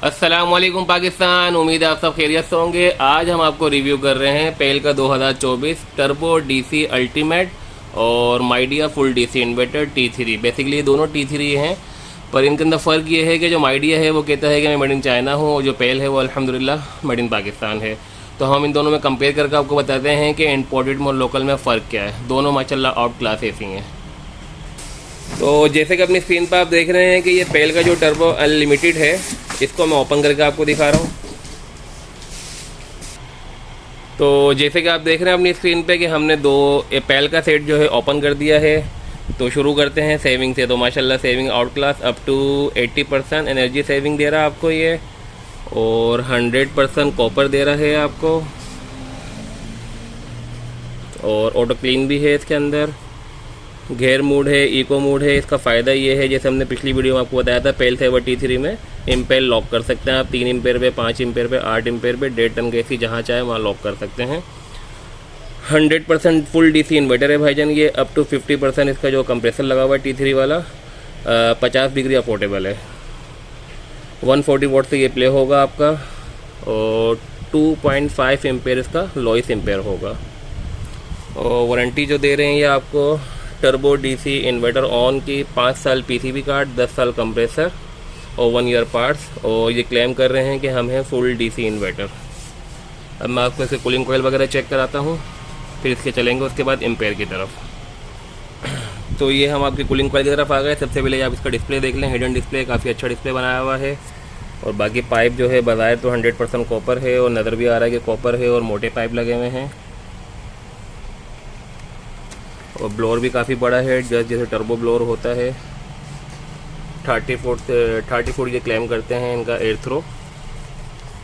अस्सलामुअलैकुम पाकिस्तान। उम्मीद है आप सब खैरियत से होंगे। आज हम आपको रिव्यू कर रहे हैं पेल का 2024 टर्बो डीसी अल्टीमेट और Midea full DC inverter T3। Basically ये दोनों T3 हैं, पर इनके अंदर फ़र्क ये है कि जो माइडिया है वो कहता है कि मैं मेड इन चाइना हूँ, और जो पेल है वो अल्हम्दुलिल्लाह मेड इन पाकिस्तान है। तो हम इन दोनों में कंपेयर करके आपको बताते हैं कि इंपोर्टेड और लोकल में फ़र्क क्या है। दोनों माशाल्लाह आउट क्लास एसी हैं। तो जैसे कि अपनी स्क्रीन पर आप देख रहे हैं कि ये पेल का जो टर्बो अनलिमिटेड है, इसको मैं ओपन करके आपको दिखा रहा हूँ। तो जैसे कि आप देख रहे हैं अपनी स्क्रीन पे कि हमने दो पेल का सेट जो है ओपन कर दिया है। तो शुरू करते हैं सेविंग से। तो माशाल्लाह saving outclass up to 80% energy saving दे रहा है आपको ये, और 100% कॉपर दे रहा है आपको, और ऑटो क्लीन भी है इसके अंदर। गेयर मोड है, इको मोड है। इसका फ़ायदा ये है, जैसे हमने पिछली वीडियो में आपको बताया था, पेल सेवर T3 में इम्पेयर लॉक कर सकते हैं आप 3 एम्पेयर पे, 5 एम्पेयर पे, 8 एम्पेयर पे, 1.5 टन के AC जहाँ चाहे वहाँ लॉक कर सकते हैं। 100% फुल DC इन्वर्टर है भाईजान ये। अप टू 50% इसका जो कंप्रेसर लगा हुआ है T3 वाला 50 डिग्री अफोर्डेबल है। 140 वोट से ये प्ले होगा आपका, और 2.5 एम्पेयर इसका लॉइस एम्पेयर होगा। और वारंटी जो दे रहे हैं ये आपको टर्बो डीसी इन्वर्टर ऑन की 5 साल पीसीबी कार्ड, 10 साल कंप्रेसर और 1 ईयर पार्ट्स, और ये क्लेम कर रहे हैं कि हम हैं फुल डीसी इन्वर्टर। अब मैं आपको इसके कूलिंग कॉइल वगैरह चेक कराता हूँ, फिर इसके चलेंगे उसके बाद एम्पेयर की तरफ। तो ये हम आपकी कूलिंग कॉइल की तरफ आ गए। सबसे पहले आप इसका डिस्प्ले देख लें। हिडन डिस्प्ले, काफ़ी अच्छा डिस्प्ले बनाया हुआ है। और बाकी पाइप जो है बज़ाहिर तो 100% कॉपर है, और नज़र भी आ रहा है कि कॉपर है, और मोटे पाइप लगे हुए हैं। और ब्लोअर भी काफ़ी बड़ा है, जैसे टर्बो ब्लोअर होता है। 30 फुट ये क्लेम करते हैं इनका एयर थ्रो।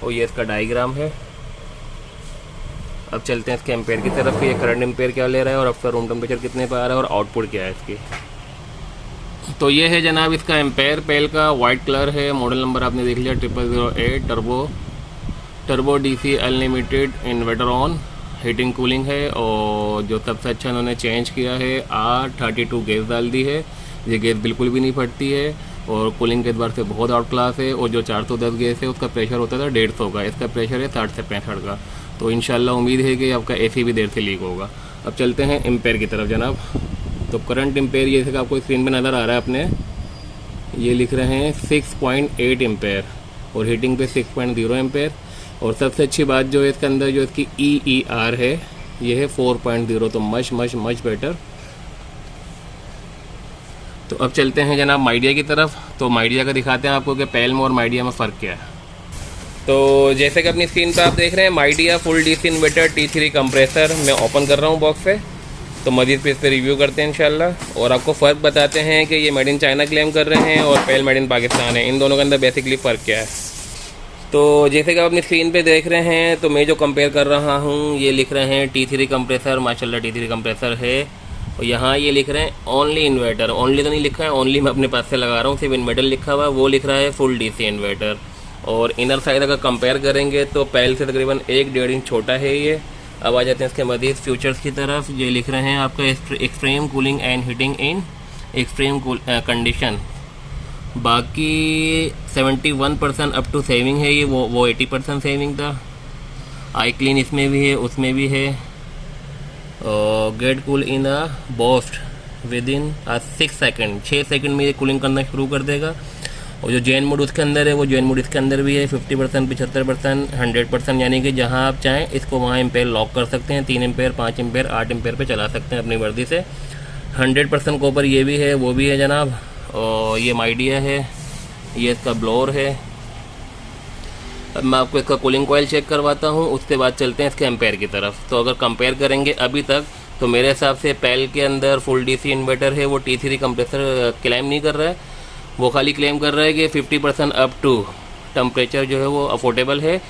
और ये इसका डायग्राम है। अब चलते हैं इसके एम्पेयर की तरफ कि ये करंट एम्पेयर क्या ले रहा है, और आपका रूम टेम्परेचर कितने पे आ रहा है, और आउटपुट क्या है इसकी। तो ये है जनाब इसका एम्पेयर। पेल का वाइट कलर है, मॉडल नंबर आपने देख लिया 0008 turbo DC unlimited inverter on. Heating cooling है, और जो सबसे अच्छा उन्होंने चेंज किया है R32 गैस डाल दी है। ये गैस बिल्कुल भी नहीं फटती है, और कूलिंग के एतबार से बहुत आउट क्लास है। और जो 410 गैस है उसका प्रेशर होता था 150 का, इसका प्रेशर है 60 से 65 का। तो इंशाल्लाह उम्मीद है कि आपका AC भी देर से लीक होगा। अब चलते हैं एम्पेयर की तरफ जनाब। तो करंट एम्पेयर ये जैसे आपको स्क्रीन पर नज़र आ रहा है अपने, ये लिख रहे हैं 6.8 एम्पेयर, और हीटिंग पे 6.0 एम्पेयर। और सबसे अच्छी बात जो है इसके अंदर जो इसकी EER है ये है 4.0, तो मच बेटर। तो अब चलते हैं जनाब माइडिया की तरफ। तो माइडिया का दिखाते हैं आपको कि पेल में और माइडिया में फ़र्क क्या है। तो जैसे कि अपनी स्क्रीन पर आप देख रहे हैं Midea full DC inverter T3 compressor मैं ओपन कर रहा हूँ बॉक्स से। तो मज़ीद पे इस पर रिव्यू करते हैं इंशाल्लाह, और आपको फ़र्क बताते हैं कि ये मेड इन चाइना क्लेम कर रहे हैं और पेल मेड इन पाकिस्तान है। इन दोनों के अंदर बेसिकली फ़र्क क्या है। तो जैसे कि आप अपनी स्क्रीन पे देख रहे हैं, तो मैं जो कंपेयर कर रहा हूँ ये लिख रहे हैं T3 कंप्रेसर। माशाल्लाह T3 कंप्रेसर है, और यहाँ ये लिख रहे हैं ओनली इन्वर्टर। ओनली तो नहीं लिखा है, ओनली मैं अपने पास से लगा रहा हूँ, सिर्फ इन्वर्टर लिखा हुआ है। वो लिख रहा है फुल डीसी इन्वर्टर। और इनर साइड अगर कंपेयर करेंगे तो पेल से तकरीबन 1-1.5 इंच छोटा है ये। अब आ जाते हैं इसके मज़ीद फ्यूचर्स की तरफ। ये लिख रहे हैं आपका extreme cooling and heating in extreme condition. बाकी 71% अप टू सेविंग है ये, वो 80% सेविंग था। आई क्लीन इसमें भी है, उसमें भी है। और get cool in a boost with in 6 second, 6 second में ये कूलिंग करना शुरू कर देगा। और जो जैन मोड उसके अंदर है, वो जैन मोड इसके अंदर भी है। 50%, 75%, 100%, यानी कि जहाँ आप चाहें इसको वहाँ एम्पेयर लॉक कर सकते हैं। 3 एम्पेयर, 5 एम्पेयर, 8 एम्पेयर पे चला सकते हैं अपनी मर्जी से। 100% कॉपर ये भी है, वो भी है जनाब। और ये माइडिया है, ये इसका ब्लोअर है। अब मैं आपको इसका कूलिंग कॉइल चेक करवाता हूँ, उसके बाद चलते हैं इसके एम्पेयर की तरफ। तो अगर कंपेयर करेंगे अभी तक, तो मेरे हिसाब से पेल के अंदर फुल डीसी इन्वर्टर है वो T3 कंप्रेसर क्लेम नहीं कर रहा है। वो खाली क्लेम कर रहा है कि 50% अप टू टेम्परेचर जो है वो अफोर्डेबल है।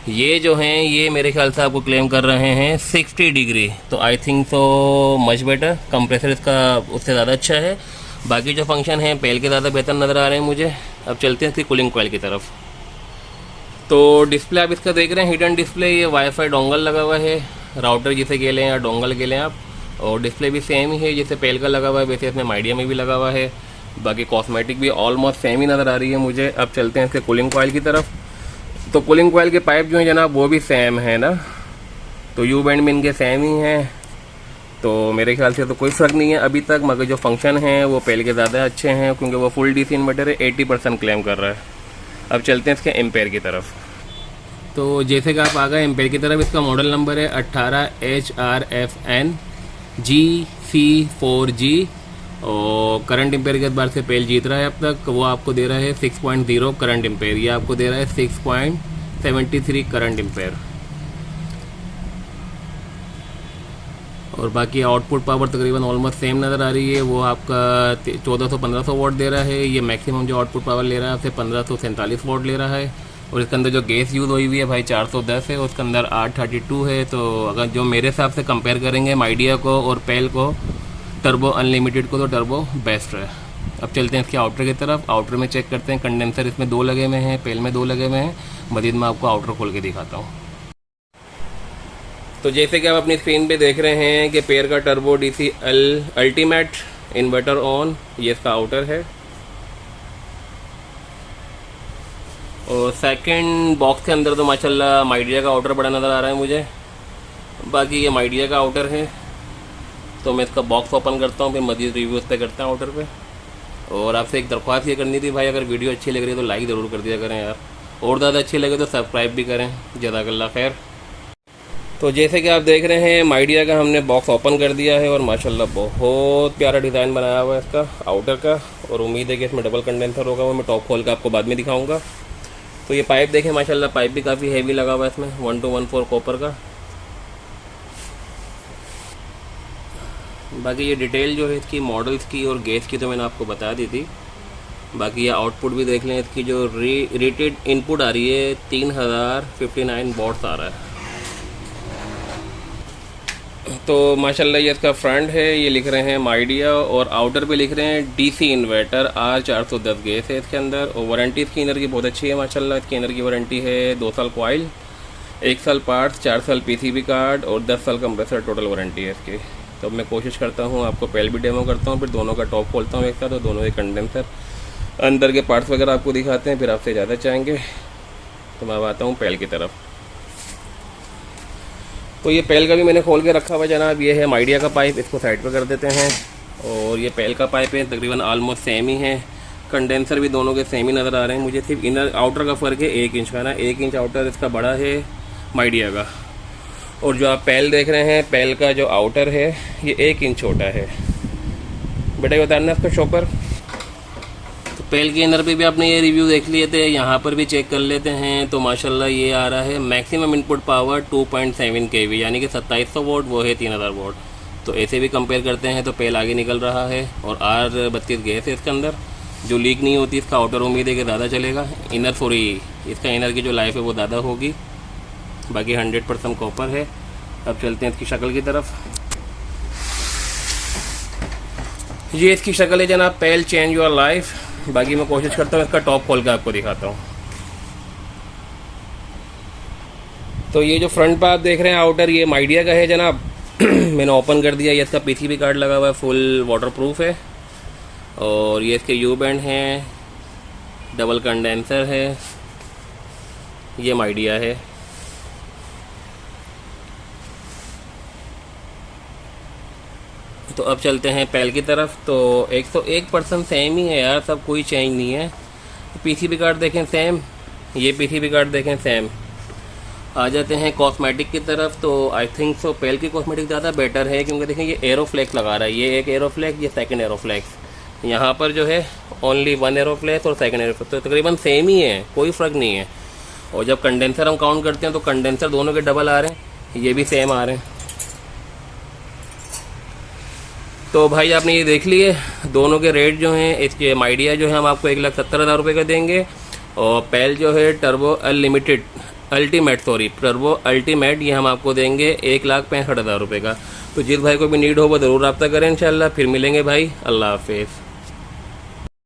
ये जो हैं ये मेरे ख्याल से आपको क्लेम कर रहे हैं 60 डिग्री। तो I think so much better. Compressor इसका उससे ज़्यादा अच्छा है। बाकी जो फंक्शन है पेल के ज़्यादा बेहतर नज़र आ रहे हैं मुझे। अब चलते हैं इसकी कूलिंग कॉइल की तरफ। तो डिस्प्ले आप इसका देख रहे हैं हिडन डिस्प्ले। ये वाईफाई डोंगल लगा हुआ है, राउटर जिसे कह लें या डोंगल कह लें आप। और डिस्प्ले भी सेम ही है, जैसे पेल का लगा हुआ है वैसे इसमें माइडिया में भी लगा हुआ है। बाकी कॉस्मेटिक भी ऑलमोस्ट सेम ही नज़र आ रही है मुझे। अब चलते हैं इसके कूलिंग कॉइल की तरफ। तो कूलिंग कॉइल के पाइप जो है जनाब वो भी सेम है ना, तो यू बैंड में इनके सेम ही हैं, तो मेरे ख्याल से तो कोई फ़र्क नहीं है अभी तक, मगर जो फंक्शन है वो पहले के ज़्यादा अच्छे हैं क्योंकि वो फुल डीसी इन्वर्टर है, 80% क्लेम कर रहा है। अब चलते हैं इसके एम्पेयर की तरफ। तो जैसे कि आप आ गए एम्पेयर की तरफ, इसका मॉडल नंबर है 18HRFN GC4G और करंट एम्पेयर के एतबार से पेल जीत रहा है अब तक। वो आपको दे रहा है 6.0 करंट एम्पेयर, ये आपको दे रहा है 6.73 करंट एम्पेयर। और बाकी आउटपुट पावर तकरीबन ऑलमोस्ट सेम नज़र आ रही है, वो आपका 1400-1500 वॉट दे रहा है। ये मैक्सिमम जो आउटपुट पावर ले रहा है आपसे 1547 वॉट ले रहा है। और इसके अंदर जो गैस यूज़ हुई है भाई 410 है, उसके अंदर 832 है। तो अगर जो मेरे हिसाब से कंपेयर करेंगे माइडिया को और पेल को, टर्बो अनलिमिटेड को, तो टर्बो बेस्ट है। अब चलते हैं इसके आउटर की तरफ। आउटर में चेक करते हैं, कंडेंसर इसमें 2 लगे हुए हैं, पेल में 2 लगे हुए हैं। मजीद मैं आपको आउटर खोल के दिखाता हूँ। तो जैसे कि आप अपनी स्क्रीन पे देख रहे हैं कि पेयर का turbo DC ultimate inverter on, ये इसका आउटर है। और सेकंड बॉक्स के अंदर तो माशाल्लाह माइडिया का आउटर बड़ा नज़र आ रहा है मुझे। बाकी ये माइडिया का आउटर है। तो मैं इसका बॉक्स ओपन करता हूँ, फिर मज़ीद रिव्यू इस पर करते हैं आउटर पे। और आपसे एक दरख्वास्त ये करनी थी भाई, अगर वीडियो अच्छी लग रही है तो लाइक ज़रूर कर दिया करें यार, और ज़्यादा अच्छी लगे तो सब्सक्राइब भी करें, जज़ाकल्लाह खैर। तो जैसे कि आप देख रहे हैं माइडिया का हमने बॉक्स ओपन कर दिया है और माशाल्लाह बहुत प्यारा डिज़ाइन बनाया हुआ है इसका आउटर का। और उम्मीद है कि इसमें डबल कंडेंसर होगा, वो मैं टॉप खोल के आपको बाद में दिखाऊंगा। तो ये पाइप देखें माशाल्लाह, पाइप भी काफ़ी हैवी लगा हुआ है इसमें, 1214 कॉपर का। बाकी ये डिटेल जो है इसकी मॉडल्स की और गैस की तो मैंने आपको बता दी थी। बाकी ये आउटपुट भी देख लें, इसकी जो रेटेड इनपुट आ रही है 3059 वॉट्स आ रहा है। तो माशाल्लाह ये इसका फ्रंट है, ये लिख रहे हैं माइडिया, और आउटर पे लिख रहे हैं डीसी इन्वर्टर R410 गैस है इसके अंदर। और वारंटी इसकी इनर की बहुत अच्छी है माशाल्लाह। इसकी इनर की वारंटी है 2 साल कॉइल, 1 साल पार्ट्स, 4 साल पीसीबी कार्ड और 10 साल कंप्रेसर टोटल वारंटी है इसकी। तो मैं कोशिश करता हूँ आपको पहले भी डेमो करता हूँ, फिर दोनों का टॉप खोलता हूँ एक साथ, और दोनों के कंडेंसर अंदर के पार्ट्स वगैरह आपको दिखाते हैं, फिर आपसे ज़्यादा चाहेंगे। तो मैं आता हूँ पेल की तरफ। तो ये पेल का भी मैंने खोल के रखा हुआ जनाब, ये है माइडिया का पाइप, इसको साइड पे कर देते हैं। और ये पेल का पाइप है, तकरीबन ऑलमोस्ट सेम ही है। कंडेंसर भी दोनों के सेम ही नज़र आ रहे हैं मुझे, सिर्फ इनर आउटर का फ़र्क है 1 इंच का ना, 1 इंच आउटर इसका बड़ा है माइडिया का। और जो आप पेल देख रहे हैं, पेल का जो आउटर है ये 1 इंच छोटा है। बेटा ये बताना इसका शॉपर। तो पेल के अंदर पे भी आपने ये रिव्यू देख लिए थे, यहाँ पर भी चेक कर लेते हैं। तो माशाल्लाह ये आ रहा है मैक्सिमम इनपुट पावर 2.7 kV, यानी कि 2700 वोट, वो है 3000 वोट। तो ऐसे भी कंपेयर करते हैं तो पेल आगे निकल रहा है। और R32 गैस है इसके अंदर, जो लीक नहीं होती। इसका आउटर उम्मीद है कि ज़्यादा चलेगा, इनर सॉरी इसका इनर की जो लाइफ है वो ज़्यादा होगी। बाकी 100% कॉपर है। अब चलते हैं इसकी शक्ल की तरफ। ये इसकी शक्ल है जनाब, पेल चेंज योर लाइफ। बाकी मैं कोशिश करता हूँ इसका टॉप खोल के आपको दिखाता हूँ। तो ये जो फ्रंट पर आप देख रहे हैं आउटर, ये माइडिया का है जनाब। मैंने ओपन कर दिया, ये इसका पीसीबी कार्ड लगा हुआ है, फुल वाटरप्रूफ है। और ये इसके यू बैंड हैं, डबल कंडेंसर है, ये माइडिया है। तो अब चलते हैं पेल की तरफ। तो 101% सेम ही है यार, सब कोई चेंज नहीं है। पीसीबी कार्ड देखें सेम, ये पीसीबी कार्ड देखें सेम। आ जाते हैं कॉस्मेटिक की तरफ। तो आई थिंक सो पेल की कॉस्मेटिक ज़्यादा बेटर है, क्योंकि देखें ये एरोफ्लेक्स लगा रहा है, ये एक एरोफ्लेक्स, ये सेकंड एरोफ्लेक्स। यहाँ पर जो है ओनली 1 एरोफ्लेक्स और सेकंड एरोफ्लेक्स, तो तकरीबन सेम ही है, कोई फ़र्क नहीं है। और जब कंडेंसर हम काउंट करते हैं तो कंडेंसर दोनों के डबल आ रहे हैं, ये भी सेम आ रहे हैं। तो भाई आपने ये देख लिए दोनों के रेट जो हैं। इसके माइडिया जो है हम आपको 1,70,000 रुपये का देंगे, और पेल जो है टर्बो टर्बो अल्टीमेट ये हम आपको देंगे 1,65,000 रुपये का। तो जिस भाई को भी नीड हो वो ज़रूर रब्ता करें इंशाल्लाह। फिर मिलेंगे भाई, अल्लाह हाफिज़।